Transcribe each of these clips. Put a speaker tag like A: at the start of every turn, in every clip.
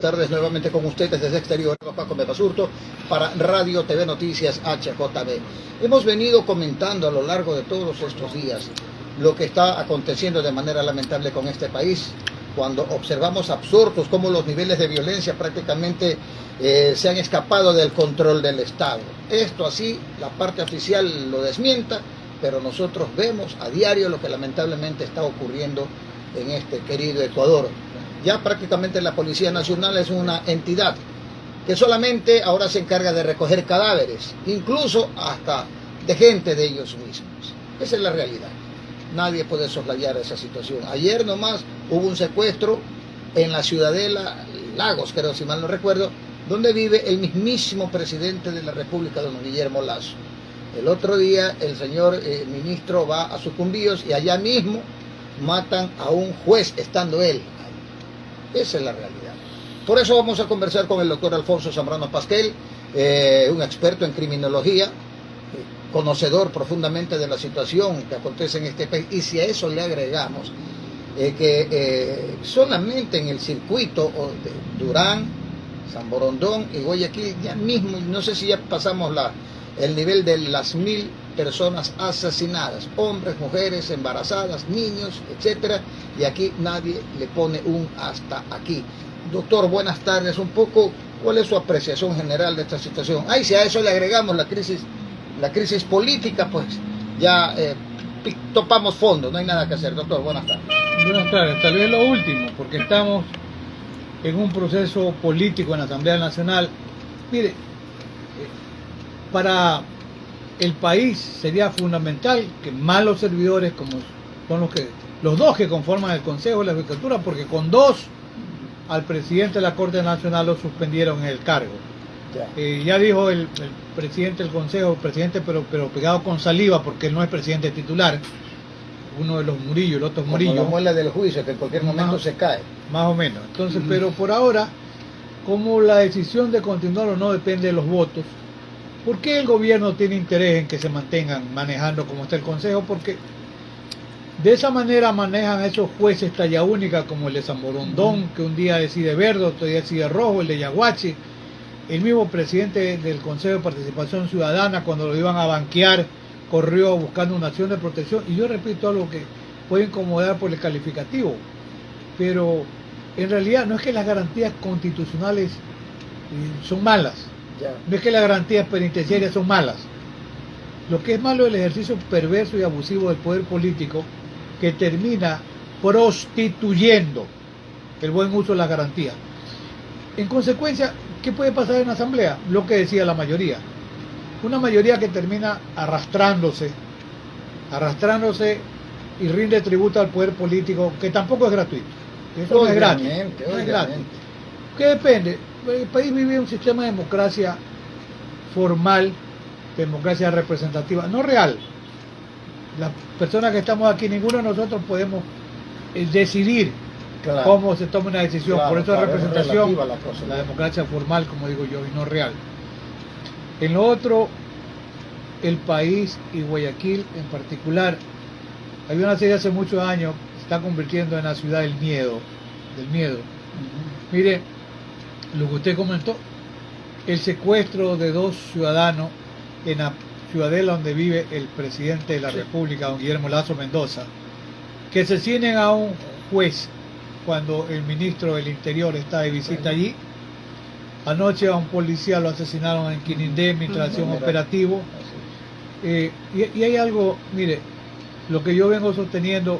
A: Tardes nuevamente con ustedes desde exterior, Paco Mepasurto, para Radio TV Noticias HJB. Hemos venido comentando a lo largo de todos estos días lo que está aconteciendo de manera lamentable con este país, cuando observamos absurdos como los niveles de violencia prácticamente se han escapado del control del Estado. Esto así, la parte oficial lo desmienta, pero nosotros vemos a diario lo que lamentablemente está ocurriendo en este querido Ecuador. Ya prácticamente la Policía Nacional es una entidad que solamente ahora se encarga de recoger cadáveres, incluso hasta de gente de ellos mismos. Esa es la realidad. Nadie puede soslayar esa situación. Ayer nomás hubo un secuestro en la Ciudadela, Lagos, creo, si mal no recuerdo, donde vive el mismísimo presidente de la República, don Guillermo Lasso. El otro día el señor ministro va a Sucumbíos y allá mismo matan a un juez estando él. Esa es la realidad. Por eso vamos a conversar con el doctor Alfonso Zambrano Pasquel, un experto en criminología, conocedor profundamente de la situación que acontece en este país. Y si a eso le agregamos que solamente en el circuito de Durán, San Borondón y Guayaquil, ya mismo, no sé si ya pasamos el nivel de las 1000 personas asesinadas, hombres, mujeres, embarazadas, niños, etcétera, y aquí nadie le pone un hasta aquí. Doctor, buenas tardes. Un poco, ¿cuál es su apreciación general de esta situación? Si a eso le agregamos la crisis política, pues ya topamos fondo, no hay nada que hacer. Doctor, buenas tardes.
B: Buenas tardes. Tal vez lo último, porque estamos en un proceso político en la Asamblea Nacional. Mire, para el país sería fundamental que malos servidores, como son los dos que conforman el Consejo de la Judicatura, porque con dos al presidente de la Corte Nacional lo suspendieron en el cargo. Ya dijo el presidente del Consejo, presidente pero pegado con saliva, porque él no es presidente titular, uno de los Murillo, el otro es Murillo.
A: Como la muela del juicio, que en cualquier momento se cae.
B: Más o menos. Entonces, pero por ahora, como la decisión de continuar o no depende de los votos, ¿por qué el gobierno tiene interés en que se mantengan manejando como está el Consejo? Porque de esa manera manejan esos jueces talla única como el de San Borondón, que un día decide verde, otro día decide rojo, el de Yaguachi, el mismo presidente del Consejo de Participación Ciudadana, cuando lo iban a banquear, corrió buscando una acción de protección. Y yo repito algo que puede incomodar por el calificativo, pero en realidad no es que las garantías constitucionales son malas. No es que las garantías penitenciarias son malas. Lo que es malo es el ejercicio perverso y abusivo del poder político, que termina prostituyendo el buen uso de las garantías. En consecuencia, ¿qué puede pasar en la Asamblea? Lo que decía la mayoría. Una mayoría que termina arrastrándose y rinde tributo al poder político, que tampoco es gratuito. Eso no es gratis. No es gratis. ¿Qué depende? El país vive un sistema de democracia formal, democracia representativa, no real. Las personas que estamos aquí, ninguno de nosotros podemos decidir cómo se toma una decisión. Por eso es representación, la democracia formal, como digo yo, y no real. En lo otro, el país y Guayaquil en particular, hay una serie hace muchos años, se está convirtiendo en la ciudad del miedo. Mire, lo que usted comentó, el secuestro de dos ciudadanos en la ciudadela donde vive el presidente de la República, don Guillermo Lasso Mendoza, que asesinen a un juez cuando el ministro del Interior está de visita allí. Anoche a un policía lo asesinaron en Quinindé mientras hacía un operativo. Y hay algo, mire, lo que yo vengo sosteniendo,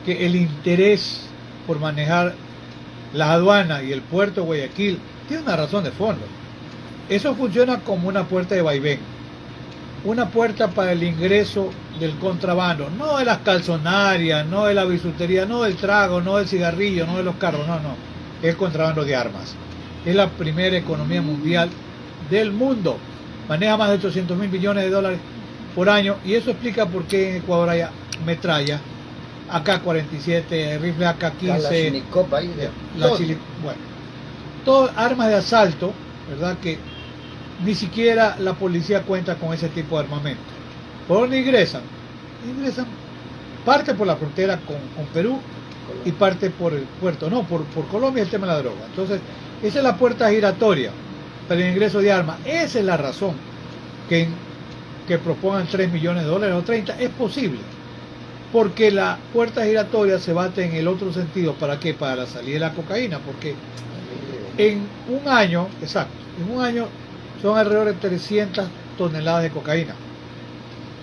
B: que el interés por manejar las aduanas y el puerto de Guayaquil tiene una razón de fondo. Eso funciona como una puerta de vaivén, una puerta para el ingreso del contrabando, no de las calzonarias, no de la bisutería, no del trago, no del cigarrillo, no de los carros, no, es el contrabando de armas. Es la primera economía mundial del mundo, maneja más de 800.000 millones de dólares por año, y eso explica por qué en Ecuador hay metralla, AK-47, rifle AK-15, bueno, todas armas de asalto, ¿verdad? Que ni siquiera la policía cuenta con ese tipo de armamento. ¿Por dónde ingresan? Ingresan parte por la frontera con Perú y parte por el puerto, por Colombia, el tema de la droga. Entonces, Esa es la puerta giratoria para el ingreso de armas. Esa es la razón que propongan 3 millones de dólares o 30. Es posible, porque la puerta giratoria se bate en el otro sentido. ¿Para qué? Para la salida de la cocaína, porque en un año, exacto, en un año son alrededor de 300 toneladas de cocaína.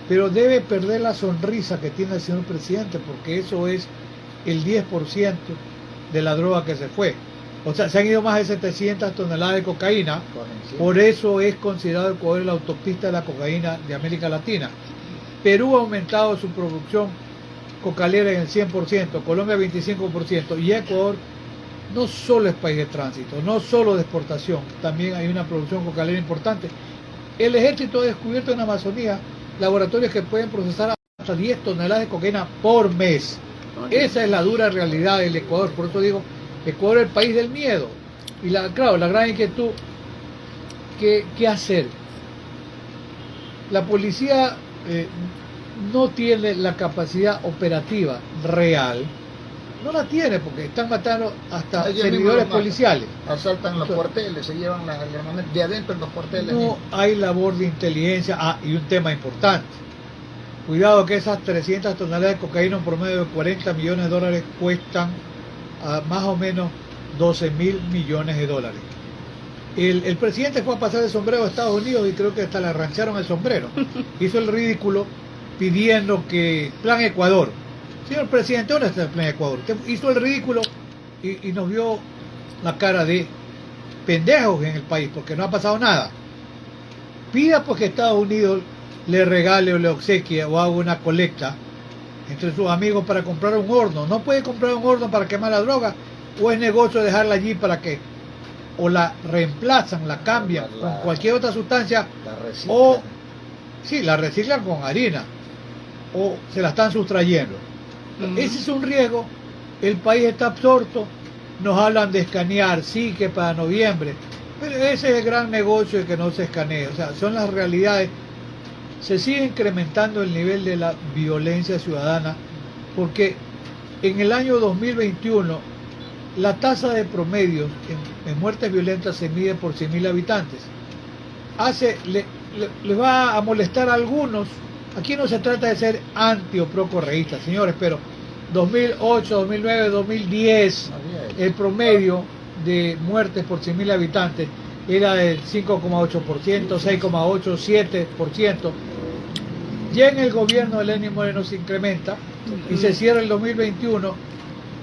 B: Pero debe perder la sonrisa que tiene el señor presidente, porque eso es el 10% de la droga que se fue. O sea, se han ido más de 700 toneladas de cocaína. Por eso es considerado Ecuador la autopista de la cocaína de América Latina. Perú ha aumentado su producción cocalera en el 100%, Colombia 25%, y Ecuador no solo es país de tránsito, no solo de exportación, también hay una producción cocalera importante. El ejército ha descubierto en Amazonía laboratorios que pueden procesar hasta 10 toneladas de cocaína por mes. Esa es la dura realidad del Ecuador. Por eso digo, Ecuador es el país del miedo. Y claro, la gran inquietud, ¿qué hacer? La policía no tiene la capacidad operativa real. No la tiene, porque están matando hasta
A: ellos
B: servidores policiales.
A: Asaltan los cuarteles, se llevan el armamento de adentro en los cuarteles.
B: No hay labor de inteligencia. Y un tema importante. Cuidado que esas 300 toneladas de cocaína, en promedio de 40 millones de dólares, cuestan más o menos 12 mil millones de dólares. El presidente fue a pasar el sombrero a Estados Unidos y creo que hasta le arrancharon el sombrero. Hizo el ridículo pidiendo que Plan Ecuador. Señor presidente, ¿dónde está el Plan Ecuador? Usted hizo el ridículo y nos vio la cara de pendejos en el país porque no ha pasado nada. Pida pues que Estados Unidos le regale o le obsequie o haga una colecta entre sus amigos para comprar un horno. No puede comprar un horno para quemar la droga, o es negocio dejarla allí para que o la reemplazan, la cambian con cualquier otra sustancia, o sí, la reciclan con harina, o se la están sustrayendo. Ese es un riesgo. El país está absorto. Nos hablan de escanear, sí, que para noviembre, pero ese es el gran negocio de que no se escanee. O sea, son las realidades. Se sigue incrementando el nivel de la violencia ciudadana, porque en el año 2021 la tasa de promedios en muertes violentas se mide por 100.000 habitantes. Les va a molestar a algunos. Aquí no se trata de ser anti o pro correístas, señores, pero 2008, 2009, 2010 el promedio de muertes por 100.000 habitantes era del 5,8%, 6,8%, 7%. Ya en el gobierno de Lenín Moreno se incrementa y se cierra el 2021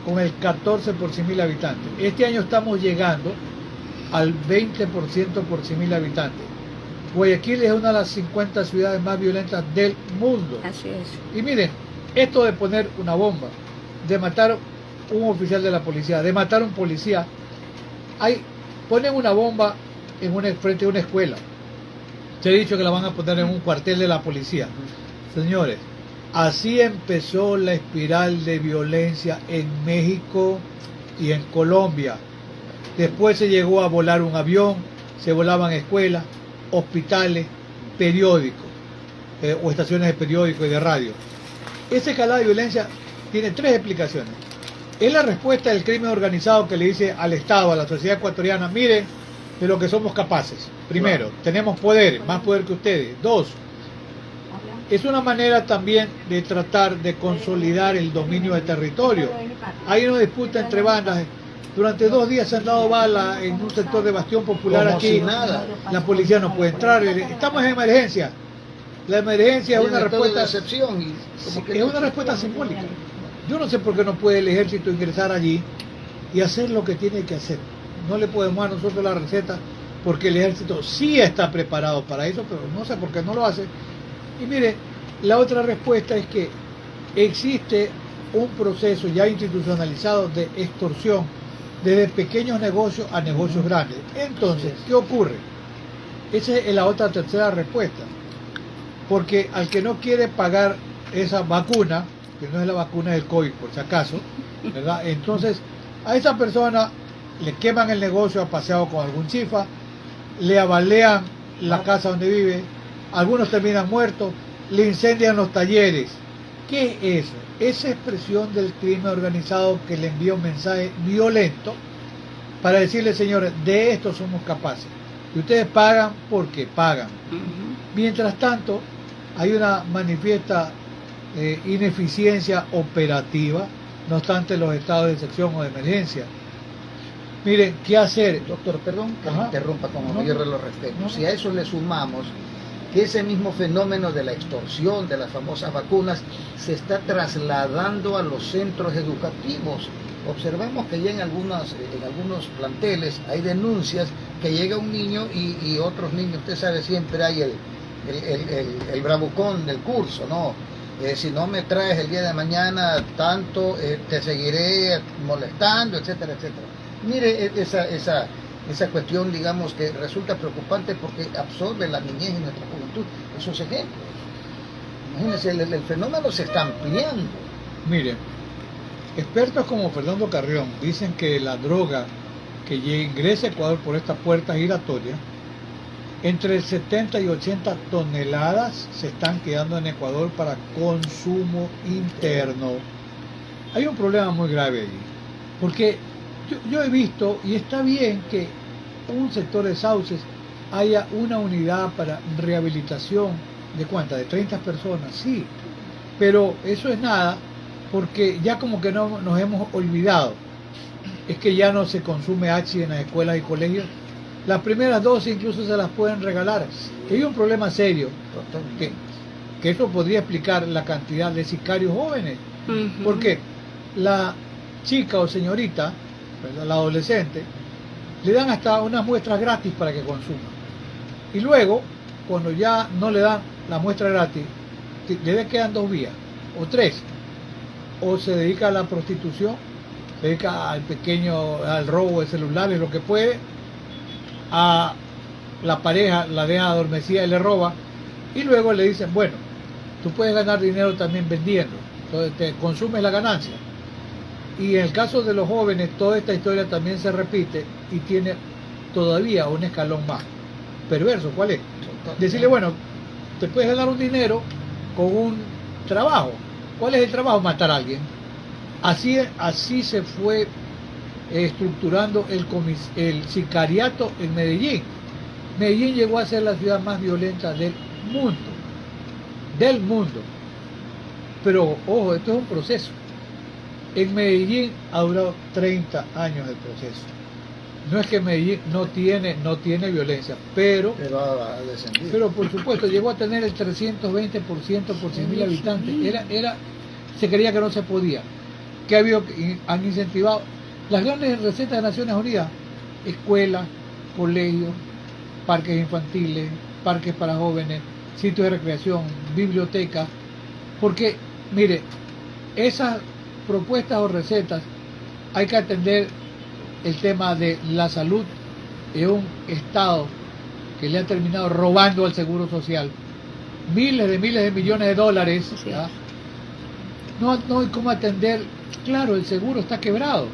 B: con el 14 por 100.000 habitantes. Este año estamos llegando al 20% por 100.000 habitantes. Guayaquil es una de las 50 ciudades más violentas del mundo.
C: Así es.
B: Y miren, esto de poner una bomba, de matar un oficial de la policía, de matar a un policía, ponen una bomba frente a una escuela. Se ha dicho que la van a poner en un cuartel de la policía. Señores, así empezó la espiral de violencia en México y en Colombia. Después se llegó a volar un avión, se volaban escuelas, hospitales, periódicos, o estaciones de periódico y de radio. Esa escalada de violencia tiene 3 explicaciones. Es la respuesta del crimen organizado que le dice al Estado, a la sociedad ecuatoriana: miren de lo que somos capaces. Primero, tenemos poder, más poder que ustedes. 2, es una manera también de tratar de consolidar el dominio del territorio. Hay una disputa entre bandas. Durante 2 días se han dado balas en un sector de Bastión Popular aquí.
A: Si nada.
B: La policía no puede entrar. Estamos en emergencia. La emergencia es una respuesta.
A: Excepción
B: Es una respuesta simbólica. Yo no sé por qué no puede el ejército ingresar allí y hacer lo que tiene que hacer. No le podemos dar nosotros la receta, porque el ejército sí está preparado para eso, pero no sé por qué no lo hace. Y mire, la otra respuesta es que existe un proceso ya institucionalizado de extorsión desde pequeños negocios a negocios grandes. Entonces, ¿qué ocurre? Esa es la otra tercera respuesta. Porque al que no quiere pagar esa vacuna, que no es la vacuna del COVID por si acaso, ¿verdad? Entonces, a esa persona le queman el negocio paseado con algún chifa, le avalean la casa donde vive, algunos terminan muertos, le incendian los talleres. ¿Qué es eso? Esa expresión del crimen organizado que le envía un mensaje violento para decirles, señores, de esto somos capaces. Y ustedes pagan porque pagan. Mientras tanto, hay una manifiesta ineficiencia operativa, no obstante los estados de excepción o de emergencia. Miren, ¿qué hacer?
A: Doctor, perdón que me
B: Ajá.
A: interrumpa con el
B: No,
A: mayor de los respetos.
B: no.
A: Si a eso le sumamos que ese mismo fenómeno de la extorsión de las famosas vacunas se está trasladando a los centros educativos. Observamos que ya en algunos planteles hay denuncias que llega un niño y otros niños, usted sabe, siempre hay el bravucón del curso, ¿no? Si no me traes el día de mañana tanto, te seguiré molestando, etcétera, etcétera. Mire esa cuestión, digamos, que resulta preocupante porque absorbe la niñez y nuestra juventud, esos ejemplos. Imagínense, el fenómeno se está ampliando.
B: Miren, expertos como Fernando Carrión dicen que la droga que ingresa a Ecuador por esta puerta giratoria, entre 70 y 80 toneladas se están quedando en Ecuador para consumo interno. Hay un problema muy grave allí, porque yo he visto, y está bien que un sector de Sauces haya una unidad para rehabilitación de ¿cuántas? De 30 personas, sí, pero eso es nada, porque ya como que no nos hemos olvidado, es que ya no se consume H en las escuelas y colegios. Las primeras dosis incluso se las pueden regalar. Hay un problema serio, que eso podría explicar la cantidad de sicarios jóvenes, porque la chica o señorita, ¿verdad?, la adolescente, le dan hasta unas muestras gratis para que consuma. Y luego, cuando ya no le dan la muestra gratis, le quedan 2 vías, o 3. O se dedica a la prostitución, se dedica al robo de celulares, lo que puede, a la pareja la deja adormecida y le roba, y luego le dicen, bueno, tú puedes ganar dinero también vendiendo, entonces te consumes la ganancia. Y en el caso de los jóvenes, toda esta historia también se repite y tiene todavía un escalón más perverso. ¿Cuál es? Decirle, bueno, te puedes ganar un dinero con un trabajo. ¿Cuál es el trabajo? Matar a alguien. Así se fue estructurando el sicariato en Medellín. Medellín llegó a ser la ciudad más violenta del mundo. Pero, ojo, esto es un proceso. En Medellín ha durado 30 años el proceso. No es que Medellín no tiene violencia, pero
A: ha descendido.
B: Pero por supuesto, llegó a tener el 320% por 100.000 habitantes. Se creía que no se podía. Han incentivado las grandes recetas de Naciones Unidas: escuelas, colegios, parques infantiles, parques para jóvenes, sitios de recreación, bibliotecas. Porque, mire, esas propuestas o recetas hay que atender el tema de la salud en un Estado que le ha terminado robando al Seguro Social miles de millones de dólares. ¿Ya? No hay cómo atender. Claro, el seguro está quebrado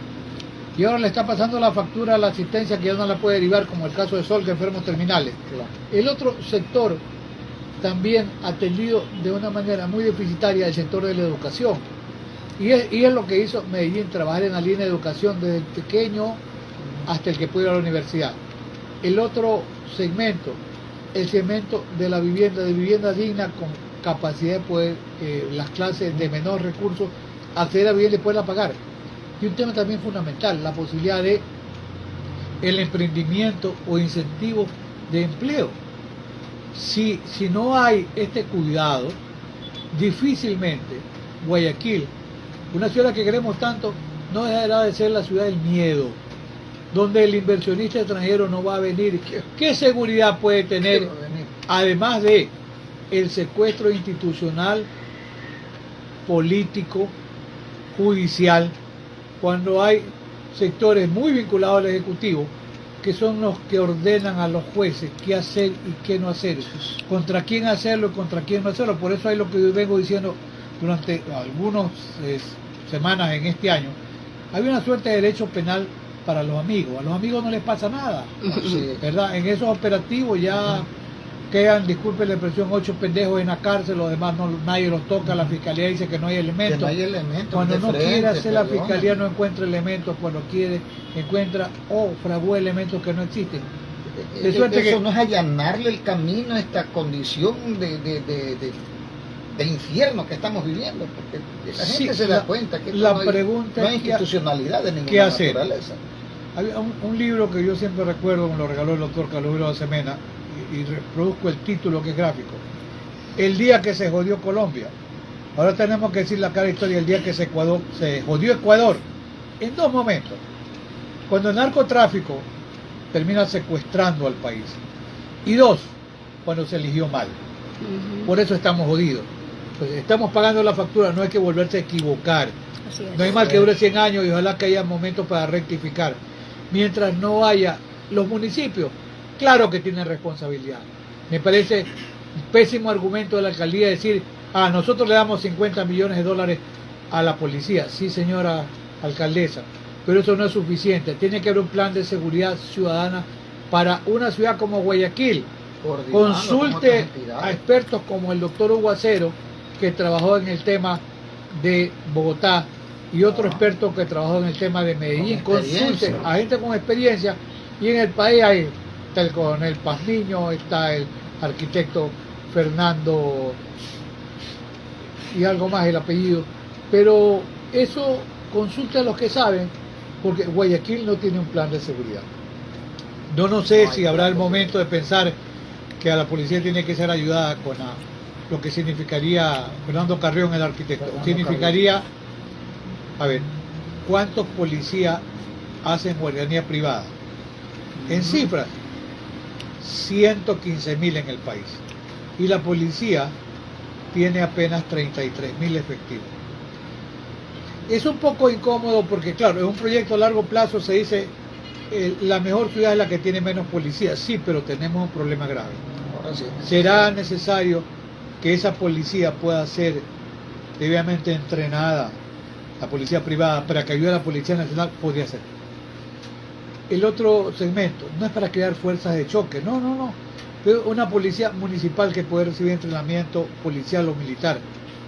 B: y ahora le está pasando la factura a la asistencia, que ya no la puede derivar, como el caso de Sol, que enfermos terminales.
A: Claro.
B: El otro sector también atendido de una manera muy deficitaria, el sector de la educación. Y es lo que hizo Medellín, trabajar en la línea de educación desde el pequeño hasta el que puede ir a la universidad. El otro segmento, el segmento de la vivienda digna, con capacidad de poder, las clases de menor recursos, acceder a vivienda y poderla pagar. Y un tema también fundamental, la posibilidad de el emprendimiento o incentivos de empleo. Si no hay este cuidado, difícilmente Guayaquil, una ciudad que queremos tanto, no dejará de ser la ciudad del miedo, donde el inversionista extranjero no va a venir. ¿Qué seguridad puede tener, además de el secuestro institucional, político, judicial, cuando hay sectores muy vinculados al Ejecutivo que son los que ordenan a los jueces qué hacer y qué no hacer, contra quién hacerlo y contra quién no hacerlo? Por eso hay lo que yo vengo diciendo durante algunas semanas en este año. Hay una suerte de derecho penal para los amigos. A los amigos no les pasa nada,
A: Sí.
B: ¿verdad? En esos operativos ya quedan, disculpen la expresión, 8 pendejos en la cárcel, los demás nadie los toca, la fiscalía dice que no hay elementos.
A: Que no hay elementos.
B: Cuando no
A: frente,
B: quiere hacer la
A: perdona.
B: fiscalía no encuentra elementos, cuando quiere encuentra o fragua elementos que no existen. De suerte
A: Eso
B: que
A: no es allanarle el camino a esta condición de infierno que estamos viviendo, porque la
B: Sí,
A: gente se da cuenta que
B: la
A: no hay,
B: pregunta
A: no hay
B: es
A: institucionalidad de
B: ¿qué
A: ninguna
B: hacer?
A: naturaleza.
B: había un libro que yo siempre recuerdo, me lo regaló el doctor Carlos Vilo Semena, y reproduzco el título que es gráfico. El día que se jodió Colombia. Ahora tenemos que decir la cara historia, el día que se jodió Ecuador, en 2 momentos. Cuando el narcotráfico termina secuestrando al país. Y 2, cuando se eligió mal. Por eso estamos jodidos. Pues estamos pagando la factura, no hay que volverse a equivocar.
C: Así es.
B: No hay mal que dure 100 años y ojalá que haya momentos para rectificar. Mientras no haya los municipios, claro que tienen responsabilidad. Me parece un pésimo argumento de la alcaldía decir, nosotros le damos 50 millones de dólares a la policía. Sí, señora alcaldesa, pero eso no es suficiente. Tiene que haber un plan de seguridad ciudadana para una ciudad como Guayaquil. Consulte a expertos como el doctor Hugo Acero, que trabajó en el tema de Bogotá, y otro experto que trabajó en el tema de Medellín. Consulte a gente con experiencia, y en el país hay está el coronel Pazmiño, está el arquitecto Fernando y algo más el apellido, pero eso consulte a los que saben, porque Guayaquil no tiene un plan de seguridad. No sé si habrá el momento de pensar que a la policía tiene que ser ayudada con lo que significaría, Fernando Carrión, el arquitecto, significaría, a ver, ¿cuántos policías hacen guardianía privada? En cifras, 115.000 en el país. Y la policía tiene apenas 33.000 efectivos. Es un poco incómodo porque, claro, es un proyecto a largo plazo, se dice, la mejor ciudad es la que tiene menos policías. Sí, pero tenemos un problema grave.
A: Sí.
B: Será necesario que esa policía pueda ser debidamente entrenada, la policía privada, para que ayude a la Policía Nacional. Podría ser. El otro segmento no es para crear fuerzas de choque, no, pero una policía municipal que puede recibir entrenamiento policial o militar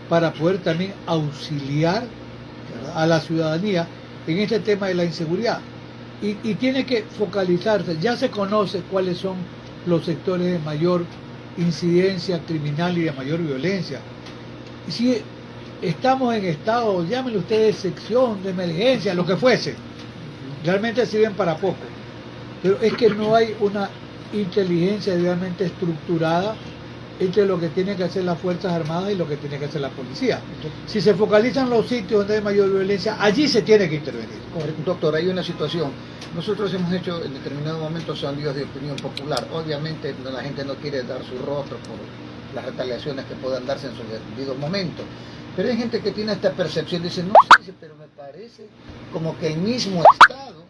B: para poder también auxiliar, ¿verdad?, a la ciudadanía en este tema de la inseguridad, y tiene que focalizarse. Ya se conoce cuáles son los sectores de mayor incidencia criminal y de mayor violencia. Y si estamos en estado, llámenlo ustedes, sección de emergencia, lo que fuese, realmente sirven para poco, pero es que no hay una inteligencia realmente estructurada entre lo que tienen que hacer las Fuerzas Armadas y lo que tiene que hacer la policía. Si se focalizan los sitios donde hay mayor violencia, allí se tiene que intervenir.
A: Doctor, hay una situación. Nosotros hemos hecho en determinados momentos sondeos de opinión popular. Obviamente la gente no quiere dar su rostro por las retaliaciones que puedan darse en sus debidos momentos. Pero hay gente que tiene esta percepción, dice, no sé, pero me parece como que el mismo Estado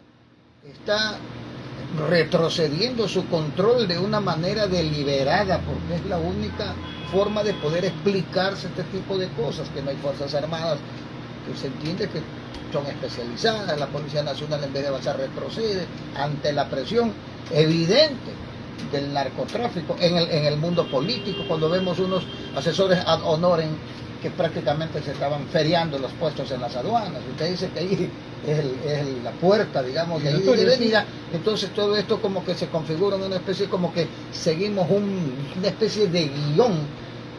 A: está retrocediendo su control de una manera deliberada, porque es la única forma de poder explicarse este tipo de cosas, que no hay Fuerzas Armadas, que se entiende que son especializadas, la Policía Nacional en vez de avanzar retrocede ante la presión evidente del narcotráfico en el mundo político, cuando vemos unos asesores ad honorem que prácticamente se estaban feriando los puestos en las aduanas. Usted dice que ahí es la puerta, digamos, de ahí de venida. Entonces todo esto como que se configura en una especie, como que seguimos una especie de guión,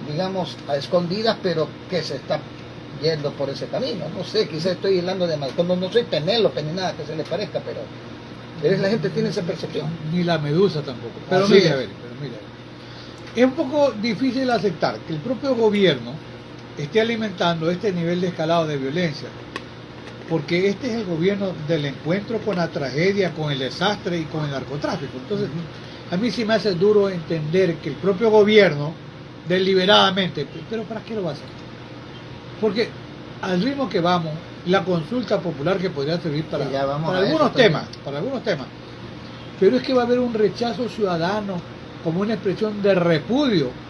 A: digamos, a escondidas, pero que se está yendo por ese camino. No sé, quizás estoy hilando de mal. Cuando no soy Penélope ni nada que se le parezca, pero la gente tiene esa percepción.
B: Ni la medusa tampoco. Pero
A: Así
B: mire,
A: es.
B: a ver, es un poco difícil aceptar que el propio gobierno esté alimentando este nivel de escalado de violencia, porque este es el gobierno del encuentro con la tragedia, con el desastre y con el narcotráfico. Entonces, a mí sí me hace duro entender que el propio gobierno, deliberadamente, pero ¿para qué lo va a hacer? Porque al ritmo que vamos, la consulta popular que podría servir para algunos temas, pero es que va a haber un rechazo ciudadano como una expresión de repudio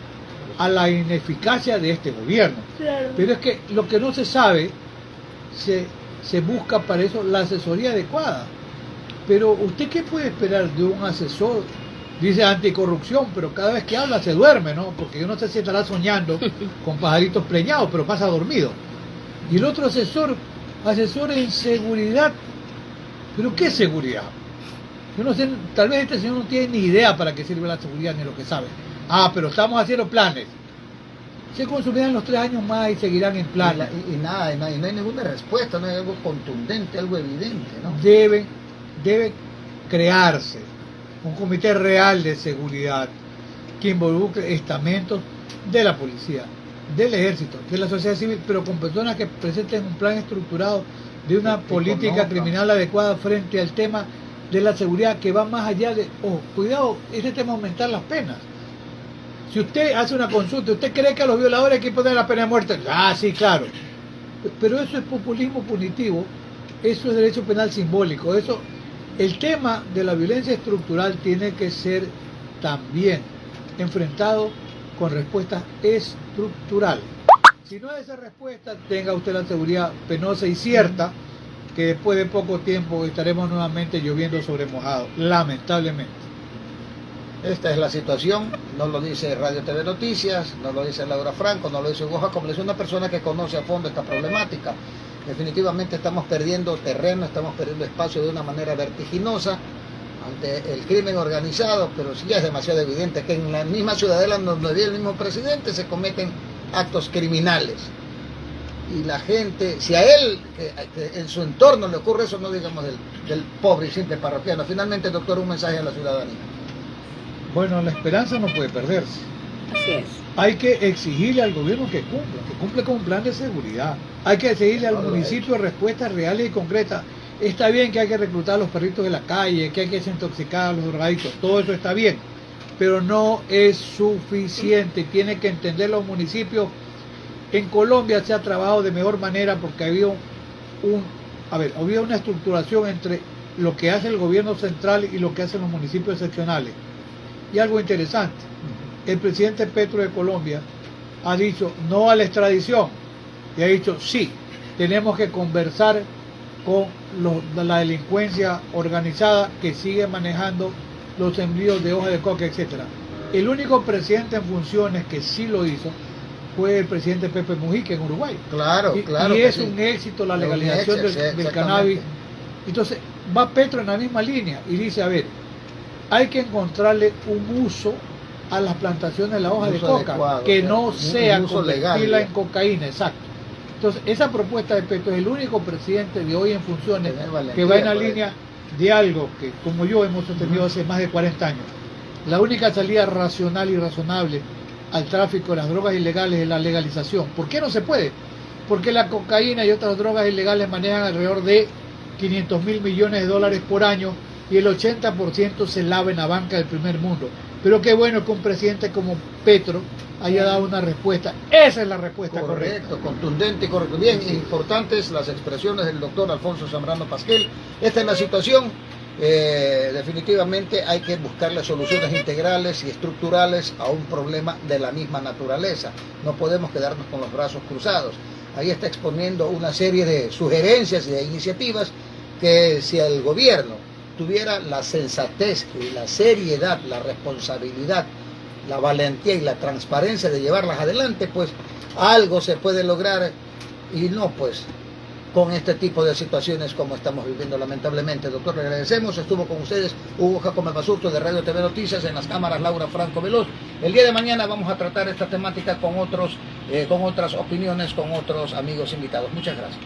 B: a la ineficacia de este gobierno.
C: Claro.
B: Pero es que lo que no se sabe, se busca para eso la asesoría adecuada. Pero ¿usted qué puede esperar de un asesor dice anticorrupción, pero cada vez que habla se duerme, ¿no? Porque yo no sé si estará soñando con pajaritos preñados, pero pasa dormido. Y el otro asesor en seguridad. ¿Pero qué seguridad? Yo no sé, tal vez este señor no tiene ni idea para qué sirve la seguridad ni lo que sabe. Ah, pero estamos haciendo planes. Se consumirán los 3 años más y seguirán en planes.
A: Y no hay ninguna respuesta, no hay algo contundente, algo evidente, ¿no?
B: Debe crearse un comité real de seguridad que involucre estamentos de la policía, del ejército, de la sociedad civil, pero con personas que presenten un plan estructurado de una política criminal adecuada frente al tema de la seguridad, que va más allá de, cuidado, este tema de aumentar las penas. Si usted hace una consulta, ¿usted cree que a los violadores hay que poner la pena de muerte? Ah, sí, claro. Pero eso es populismo punitivo, eso es derecho penal simbólico. Eso, el tema de la violencia estructural tiene que ser también enfrentado con respuestas estructurales. Si no hay esa respuesta, tenga usted la seguridad penosa y cierta que después de poco tiempo estaremos nuevamente lloviendo sobre mojado, lamentablemente.
A: Esta es la situación, no lo dice Radio TV Noticias, no lo dice Laura Franco, no lo dice Hugo Jacob, es una persona que conoce a fondo esta problemática. Definitivamente estamos perdiendo terreno, estamos perdiendo espacio de una manera vertiginosa ante el crimen organizado, pero sí ya es demasiado evidente que en la misma ciudadela donde vive el mismo presidente se cometen actos criminales. Y la gente, si a él, que en su entorno le ocurre eso, no digamos del pobre y simple parroquiano. Finalmente, doctor, un mensaje a la ciudadanía.
B: Bueno, la esperanza no puede perderse.
C: Así es.
B: Hay que exigirle al gobierno que cumpla con un plan de seguridad. Hay que exigirle al municipio respuestas reales y concretas. Está bien que hay que reclutar a los perritos de la calle, que hay que desintoxicar a los drogadictos, todo eso está bien, pero no es suficiente. Tiene que entender los municipios. En Colombia se ha trabajado de mejor manera porque había una estructuración entre lo que hace el gobierno central y lo que hacen los municipios seccionales. Y algo interesante, el presidente Petro de Colombia ha dicho no a la extradición y ha dicho sí, tenemos que conversar con la delincuencia organizada que sigue manejando los envíos de hoja de coca, etc. El único presidente en funciones que sí lo hizo fue el presidente Pepe Mujica en Uruguay.
A: Claro.
B: Y es un éxito la legalización del cannabis. Entonces va Petro en la misma línea y dice, a ver, hay que encontrarle un uso a las plantaciones de la hoja de coca, adecuado, que no sea convertirla en cocaína, exacto. Entonces, esa propuesta de Petro es el único presidente de hoy en funciones que va en la línea de algo que, como yo, hemos sostenido hace más de 40 años. La única salida racional y razonable al tráfico de las drogas ilegales es la legalización. ¿Por qué no se puede? Porque la cocaína y otras drogas ilegales manejan alrededor de 500.000 millones de dólares por año y el 80% se lava en la banca del primer mundo. Pero qué bueno que un presidente como Petro haya dado una respuesta. Esa es la respuesta correcta.
A: Contundente y correcto. Bien, importantes las expresiones del doctor Alfonso Zambrano Pasquel. Esta es la situación. Definitivamente hay que buscarle soluciones integrales y estructurales a un problema de la misma naturaleza. No podemos quedarnos con los brazos cruzados. Ahí está exponiendo una serie de sugerencias y de iniciativas que si el gobierno tuviera la sensatez y la seriedad, la responsabilidad, la valentía y la transparencia de llevarlas adelante, pues algo se puede lograr, y no pues con este tipo de situaciones como estamos viviendo lamentablemente. Doctor, le agradecemos. Estuvo con ustedes Hugo Jacob Basurto de Radio TV Noticias, en las cámaras Laura Franco Veloz. El día de mañana vamos a tratar esta temática con otras opiniones, con otros amigos invitados. Muchas gracias.